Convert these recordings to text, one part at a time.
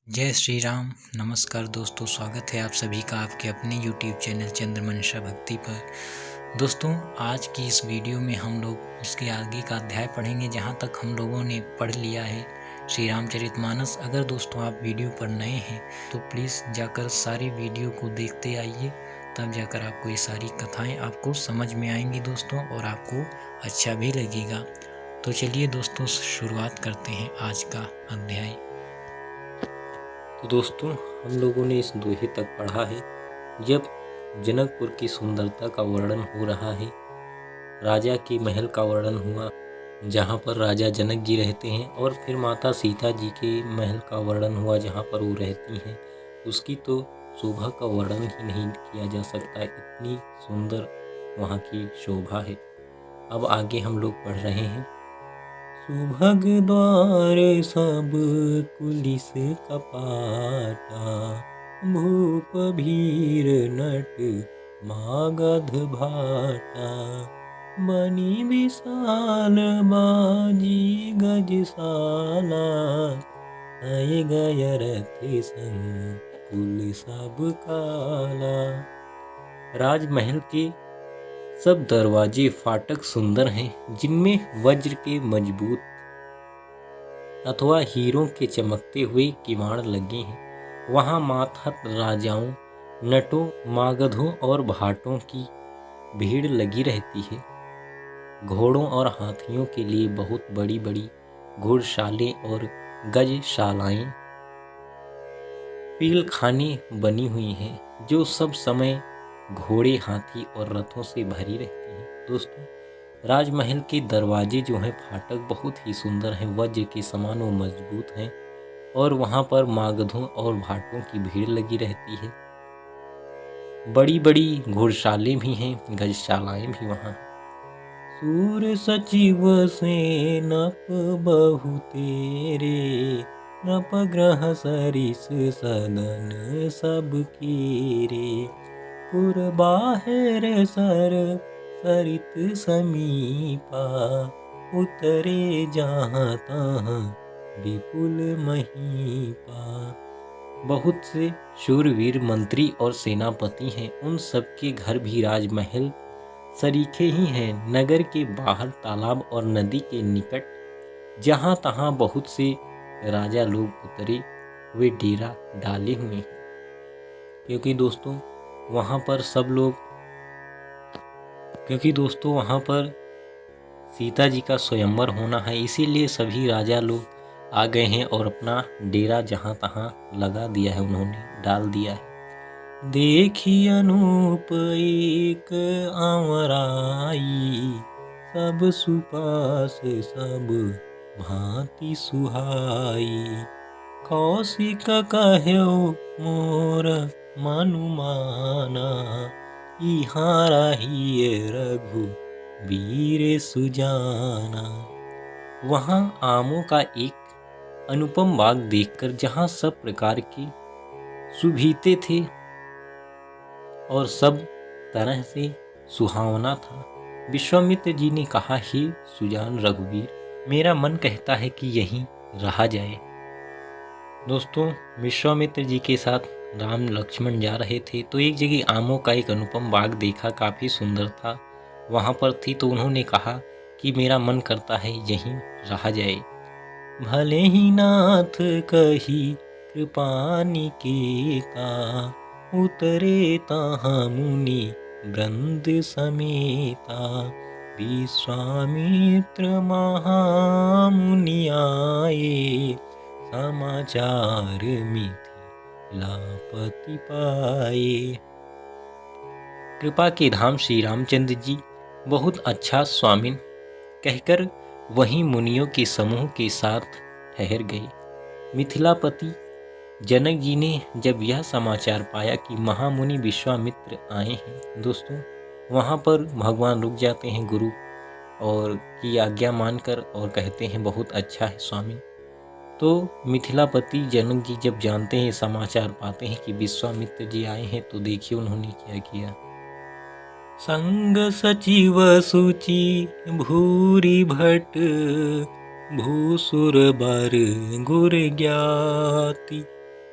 जय श्री राम। नमस्कार दोस्तों, स्वागत है आप सभी का आपके अपने YouTube चैनल चंद्रमनीषा भक्ति पर। दोस्तों, आज की इस वीडियो में हम लोग उसके आगे का अध्याय पढ़ेंगे जहाँ तक हम लोगों ने पढ़ लिया है श्री रामचरितमानस। अगर दोस्तों आप वीडियो पर नए हैं तो प्लीज़ जाकर सारी वीडियो को देखते आइए, तब जाकर आपको ये सारी कथाएँ आपको समझ में आएंगी दोस्तों, और आपको अच्छा भी लगेगा। तो चलिए दोस्तों, शुरुआत करते हैं आज का अध्याय। तो दोस्तों, हम लोगों ने इस दोहे तक पढ़ा है जब जनकपुर की सुंदरता का वर्णन हो रहा है, राजा के महल का वर्णन हुआ जहाँ पर राजा जनक जी रहते हैं, और फिर माता सीता जी के महल का वर्णन हुआ जहाँ पर वो रहती हैं। उसकी तो शोभा का वर्णन ही नहीं किया जा सकता, इतनी सुंदर वहाँ की शोभा है। अब आगे हम लोग पढ़ रहे हैं। सुभग द्वार सब कुलिस कपाटा, भूप भीर नट मागध भाटा, बनी विशाल बाजी गजसाला, आए गय रथ संग कुल सब काला। राजमहल के सब दरवाजे फाटक सुंदर हैं, जिनमें वज्र के मजबूत अथवा हीरों के चमकते हुए किवाड़ लगे हैं। वहाँ मातहत राजाओं, नटों, मागधों और भाटों की भीड़ लगी रहती है। घोड़ों और हाथियों के लिए बहुत बड़ी बड़ी घोड़शालें और गजशालाएं, पीलखाने बनी हुई हैं, जो सब समय घोड़े, हाथी और रथों से भरी रहती हैं। दोस्तों, राजमहल के दरवाजे जो हैं, फाटक बहुत ही सुंदर हैं, वज्र के समान और मजबूत हैं, और वहाँ पर मागधों और भाटों की भीड़ लगी रहती है। बड़ी बड़ी घोड़शालें भी हैं, गजशालाएं भी वहाँ हैं। सूर सचिव से नप बहु तेरे, नप ग्रह सरिस सदन सब कीरे, पुर बाहर सर सरित समीपा, उतरे जहाँ तहाँ विपुल महीपा। बहुत से शूरवीर मंत्री और सेनापति हैं, उन सबके घर भी राजमहल सरीखे ही हैं। नगर के बाहर तालाब और नदी के निकट जहाँ तहाँ बहुत से राजा लोग उतरे वे डेरा डाले हुए हैं, क्योंकि दोस्तों वहाँ पर सीता जी का स्वयंवर होना है, इसीलिए सभी राजा लोग आ गए हैं और अपना डेरा जहाँ तहाँ लगा दिया है, उन्होंने डाल दिया है। देखी अनूप एक आंवराई, सब सुपास सब भांति सुहाई, कौशिक कह्यो मोर मनु माना, इहाँ रहिए रघु वीर सुजाना। वहाँ आमों का एक अनुपम बाग देखकर, जहाँ सब प्रकार के सुभीते थे और सब तरह से सुहावना था, विश्वामित्र जी ने कहा, हे सुजान रघुवीर, मेरा मन कहता है कि यहीं रहा जाए। दोस्तों, विश्वामित्र जी के साथ राम लक्ष्मण जा रहे थे, तो एक जगह आमों का एक अनुपम बाग देखा, काफ़ी सुंदर था, वहाँ पर थी, तो उन्होंने कहा कि मेरा मन करता है यहीं रहा जाए। भले ही नाथ कही कृपा निकेता, उतरे तहाँ मुनि वृंद समेता, विश्वामित्र महामुनि आए, समाचार मिथिलापति पाए। कृपा के धाम श्री रामचंद्र जी बहुत अच्छा स्वामिन कहकर वहीं मुनियों के समूह के साथ ठहर गए। मिथिलापति जनक जी ने जब यह समाचार पाया कि महामुनि विश्वामित्र आए हैं, दोस्तों, वहाँ पर भगवान रुक जाते हैं गुरु और की आज्ञा मानकर, और कहते हैं बहुत अच्छा है स्वामी। तो मिथिलापति जनक जी जब जानते हैं, समाचार पाते हैं कि विश्वामित्र जी आए हैं, तो देखिए उन्होंने क्या किया। संग सचिव सुचि भूरि भट, भूसुर बर गुर ज्ञाति,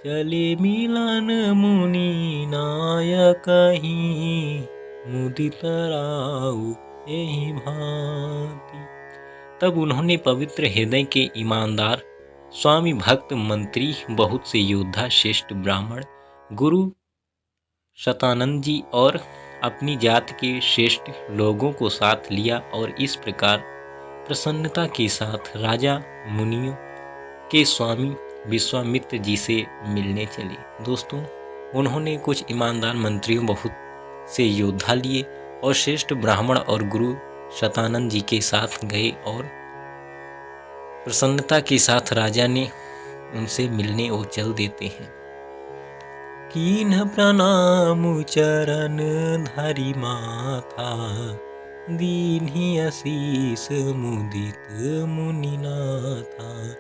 चले मिलन मुनि नायक ही, मुदित राउ एहि भांति। तब उन्होंने पवित्र हृदय के ईमानदार स्वामी भक्त मंत्री बहुत से योद्धा श्रेष्ठ ब्राह्मण गुरु शतानंद जी और अपनी जात के श्रेष्ठ लोगों को साथ लिया और इस प्रकार प्रसन्नता के साथ राजा मुनियों के स्वामी विश्वामित्र जी से मिलने चले। दोस्तों, उन्होंने कुछ ईमानदार मंत्रियों, बहुत से योद्धा लिए और श्रेष्ठ ब्राह्मण और गुरु शतानंद जी के साथ गए और प्रसन्नता के साथ राजा ने उनसे मिलने और चल देते हैं। कीन्ह प्रणाम चरण धरि माथा, दीन्हि आशीष मुदित मुनिनाथा।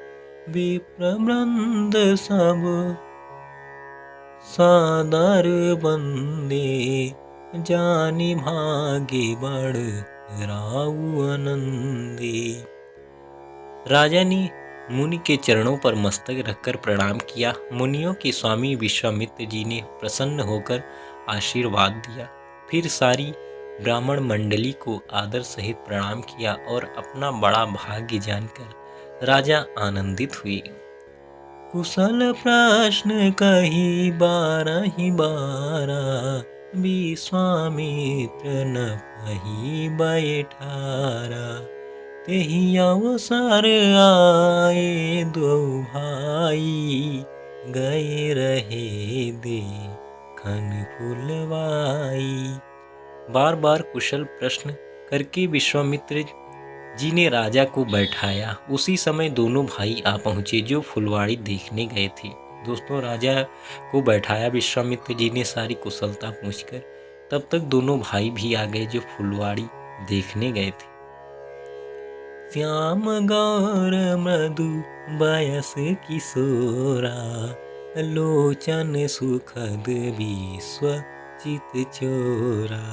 विप्रवृंद सब सादर बंदे, जानि भागे बड़ राउ आनंदे। राजा ने मुनि के चरणों पर मस्तक रखकर प्रणाम किया। मुनियों के स्वामी विश्वामित्र जी ने प्रसन्न होकर आशीर्वाद दिया। फिर सारी ब्राह्मण मंडली को आदर सहित प्रणाम किया और अपना बड़ा भाग्य जानकर राजा आनंदित हुए। कुशल प्रश्न कही बारहि बारा, विश्वामित्र न कही बैठारा। तेहि अवसर आए दो भाई, गए रहे देखन फुलवाई। बार बार कुशल प्रश्न करके विश्वामित्र जी ने राजा को बैठाया। उसी समय दोनों भाई आ पहुँचे जो फुलवाड़ी देखने गए थे। दोस्तों, राजा को बैठाया विश्वामित्र जी ने सारी कुशलता पूछकर। तब तक दोनों भाई भी आ गए जो फुलवाड़ी देखने गए थे। श्याम गौर मृदु बयस किशोरा, लोचन सुखद विश्व चित चोरा।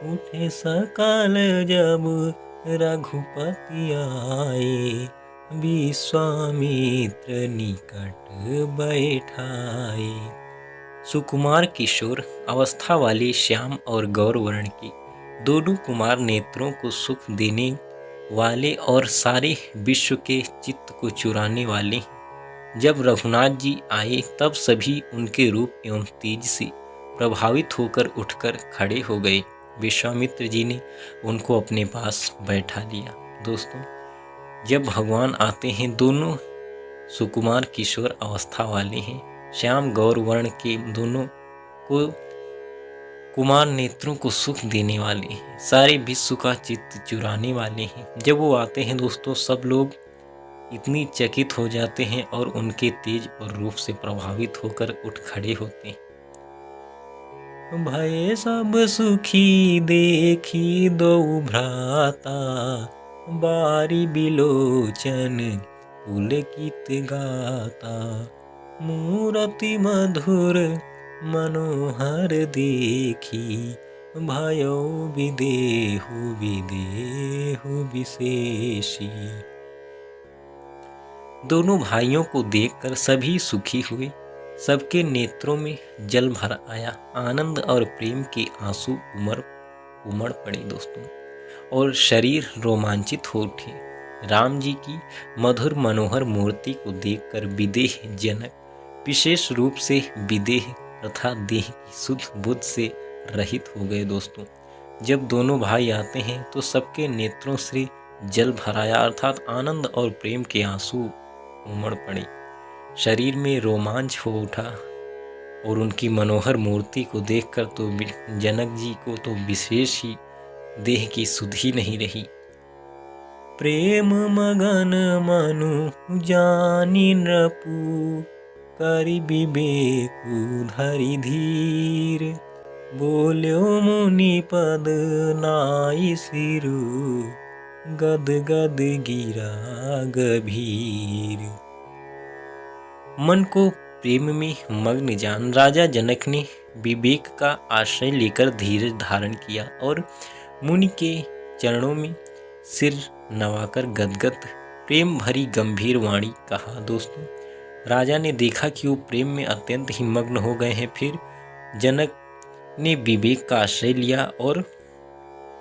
उठे सकल जब रघुपति आए, विश्वामित्र निकट बैठाए। सुकुमार किशोर अवस्था वाले श्याम और गौर वर्ण के दोनों कुमार नेत्रों को सुख देने वाले और सारे विश्व के चित्त को चुराने वाले। जब रघुनाथ जी आए तब सभी उनके रूप एवं तेज से प्रभावित होकर उठकर खड़े हो गए। विश्वामित्र जी ने उनको अपने पास बैठा लिया। दोस्तों, जब भगवान आते हैं, दोनों सुकुमार किशोर अवस्था वाले हैं। श्याम गौर वर्ण के दोनों को कुमार नेत्रों को सुख देने वाले हैं, सारे विश्व का चित्त चुराने वाले हैं। जब वो आते हैं दोस्तों, सब लोग इतनी चकित हो जाते हैं और उनके तेज और रूप से प्रभावित होकर उठ खड़े होते हैं। भय सब सुखी देखी दो भ्राता, बारी बिलोचन पुलकित गाता। मूरति मधुर मनोहर देखी, भयो विदेहु विदेहु विशेषी। दोनों भाइयों को देखकर सभी सुखी हुए। सबके नेत्रों में जल भर आया। आनंद और प्रेम के आंसू उमड़ पड़े दोस्तों, और शरीर रोमांचित हो उठे। राम जी की मधुर मनोहर मूर्ति को देखकर विदेह जनक विशेष रूप से विदेह तथा देह की शुद्ध बुद्ध से रहित हो गए। दोस्तों, जब दोनों भाई आते हैं तो सबके नेत्रों से जल भराया, अर्थात आनंद और प्रेम के आंसू उमड़ पड़े। शरीर में रोमांच हो उठा और उनकी मनोहर मूर्ति को देखकर तो जनक जी को तो विशेष ही देह की सुध ही नहीं रही। प्रेम मगन मनु जानी नृपु, करि विवेकु धरि धीर। बोल्यो मुनि पद नाई सिरु, गद गद गिरा गभीर। मन को प्रेम में मग्न जान राजा जनक ने विवेक का आश्रय लेकर धीरज धारण किया और मुनि के चरणों में सिर नवाकर गदगद प्रेम भरी गंभीर वाणी कहा। दोस्तों, राजा ने देखा कि वो प्रेम में अत्यंत ही मग्न हो गए हैं। फिर जनक ने विवेक का आश्रय लिया और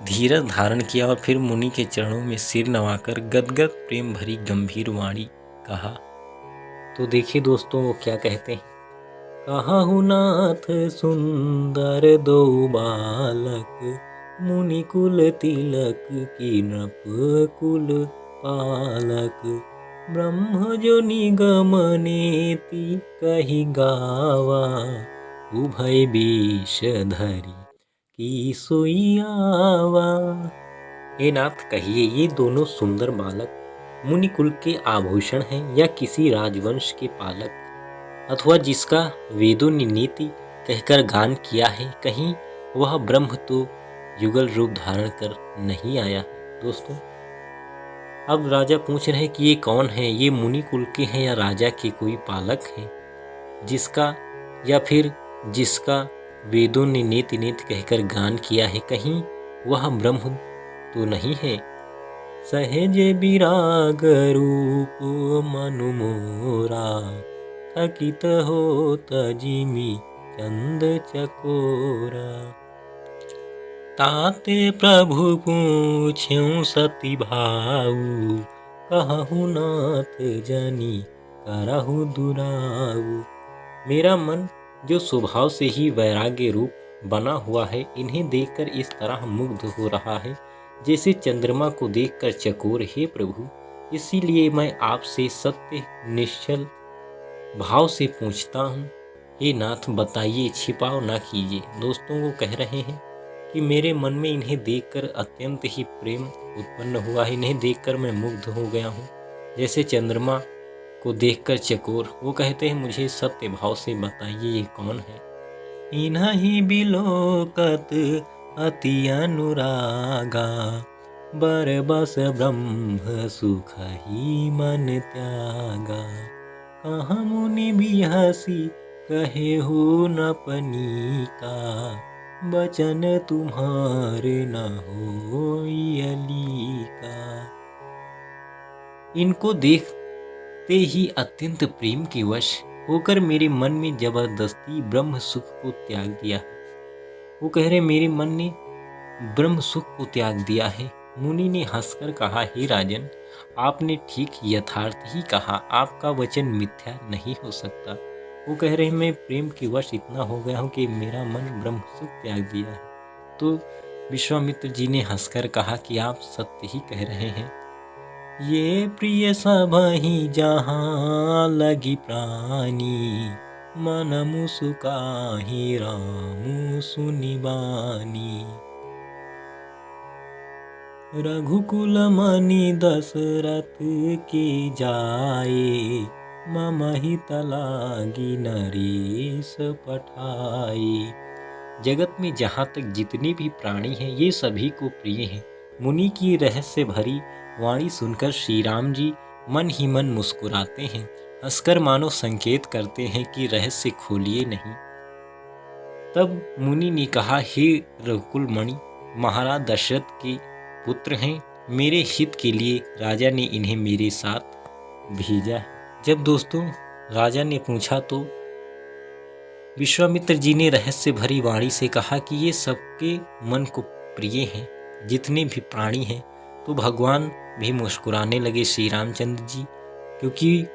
धीरज धारण किया और फिर मुनि के चरणों में सिर नवाकर गदगद प्रेम भरी गंभीर वाणी कहा। तो देखिए दोस्तों वो क्या कहते हैं। कहु नाथ सुंदर दो बालक, मुनि कुल तिलक की नृप कुल पालक। ब्रह्म जो निगम नेति कही गावा, उभय विष धरी की सोईयावा। हे नाथ कहिए, ये दोनों सुंदर बालक मुनि कुल के आभूषण हैं या किसी राजवंश के पालक, अथवा जिसका वेदों ने नीति कहकर गान किया है, कहीं वह ब्रह्म तो युगल रूप धारण कर नहीं आया। दोस्तों अब राजा पूछ रहे हैं कि ये कौन है, ये मुनि कुल के हैं या राजा के कोई पालक हैं, जिसका या फिर जिसका वेदों ने नेति नेति कहकर गान किया है, कहीं वह ब्रह्म तो नहीं है। सहज विराग रूप मनु मोरा, थकित हो तजिमी चंद चकोरा। ताते प्रभु पूछ्यूं सती भाऊ, कहु नाथ जनी करहु दुराऊ। मेरा मन जो स्वभाव से ही वैराग्य रूप बना हुआ है, इन्हें देखकर इस तरह मुग्ध हो रहा है जैसे चंद्रमा को देखकर चकोर। हे प्रभु, इसीलिए मैं आपसे सत्य निश्चल भाव से पूछता हूँ। हे नाथ बताइए, छिपाओ ना कीजिए। दोस्तों वो कह रहे हैं कि मेरे मन में इन्हें देखकर अत्यंत ही प्रेम उत्पन्न हुआ है, इन्हें देखकर मैं मुग्ध हो गया हूँ जैसे चंद्रमा को देखकर चकोर। वो कहते हैं मुझे सत्य भाव से बताइए ये कौन है। इन्हीं बिलोकत अति अनुरागा, बर बस ब्रह्म सुख ही मन त्यागा। कहाँ मुनि बिहसी कहे हो न पनीका, बचन तुम्हारे न हो अलीका। इनको देखते ही अत्यंत प्रेम के वश होकर मेरे मन में जबरदस्ती ब्रह्म सुख को त्याग दिया। वो कह रहे मेरे मन ने ब्रह्म सुख को त्याग दिया है। मुनि ने हंसकर कहा, हे राजन, आपने ठीक यथार्थ ही कहा, आपका वचन मिथ्या नहीं हो सकता। वो कह रहे मैं प्रेम के वश इतना हो गया हूँ कि मेरा मन ब्रह्म सुख त्याग दिया है। तो विश्वामित्र जी ने हंसकर कहा कि आप सत्य ही कह रहे हैं। ये प्रिय सबहि जहाँ लगी प्राणी, मन मुसुकाहि रामु सुनि बानी। रघुकुल मनि दशरथ के जाए, मम हित लागी नरेश पठाए। जगत में जहाँ तक जितने भी प्राणी हैं ये सभी को प्रिय हैं। मुनि की रहस्य भरी वाणी सुनकर श्री राम जी मन ही मन मुस्कुराते हैं, हंसकर मानो संकेत करते हैं कि रहस्य खोलिए नहीं। तब मुनि ने कहा, हे रघुकुल मणि, महाराज दशरथ के पुत्र हैं, मेरे हित के लिए राजा ने इन्हें मेरे साथ भेजा। जब दोस्तों राजा ने पूछा तो विश्वामित्र जी ने रहस्य भरी वाणी से कहा कि ये सबके मन को प्रिय हैं, जितने भी प्राणी हैं। तो भगवान भी मुस्कुराने लगे, श्री रामचंद्र जी, क्योंकि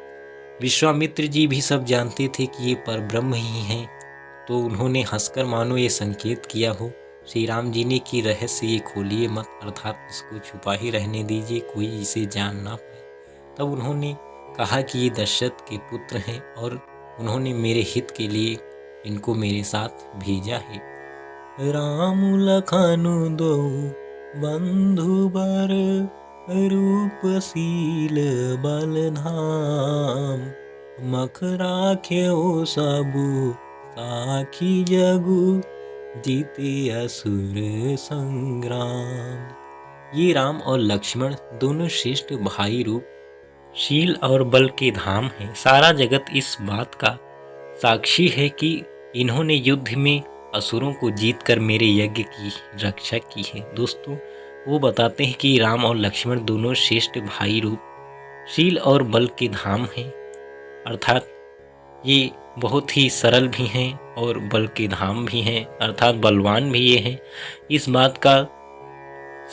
विश्वामित्र जी भी सब जानते थे कि ये परब्रह्म ही हैं। तो उन्होंने हंसकर मानो ये संकेत किया हो श्री राम जी ने कि रहस्य ये खोलिए मत, अर्थात इसको छुपा ही रहने दीजिए, कोई इसे जान ना पाए। तब उन्होंने कहा कि ये दशरथ के पुत्र हैं और उन्होंने मेरे हित के लिए इनको मेरे साथ भेजा है। राम लखनु दो बंधु बर, रूपशील बल धाम। मख राख्यो सबु साखी जगु, जीते असुर संग्राम। ये राम और लक्ष्मण दोनों श्रेष्ठ भाई रूप शील और बल के धाम हैं। सारा जगत इस बात का साक्षी है कि इन्होंने युद्ध में असुरों को जीतकर मेरे यज्ञ की रक्षा की है। दोस्तों वो बताते हैं कि राम और लक्ष्मण दोनों श्रेष्ठ भाई रूप शील और बल के धाम हैं, अर्थात ये बहुत ही सरल भी हैं और बल के धाम भी हैं, अर्थात बलवान भी ये हैं। इस बात का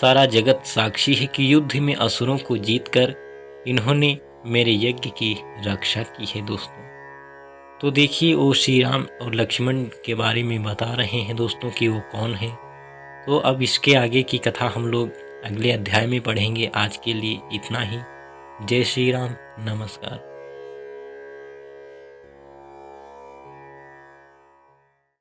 सारा जगत साक्षी है कि युद्ध में असुरों को जीतकर इन्होंने मेरे यज्ञ की रक्षा की है दोस्तों। तो देखिए वो श्री राम और लक्ष्मण के बारे में बता रहे हैं दोस्तों कि वो कौन है। तो अब इसके आगे की कथा हम लोग अगले अध्याय में पढ़ेंगे। आज के लिए इतना ही। जय श्री राम, नमस्कार।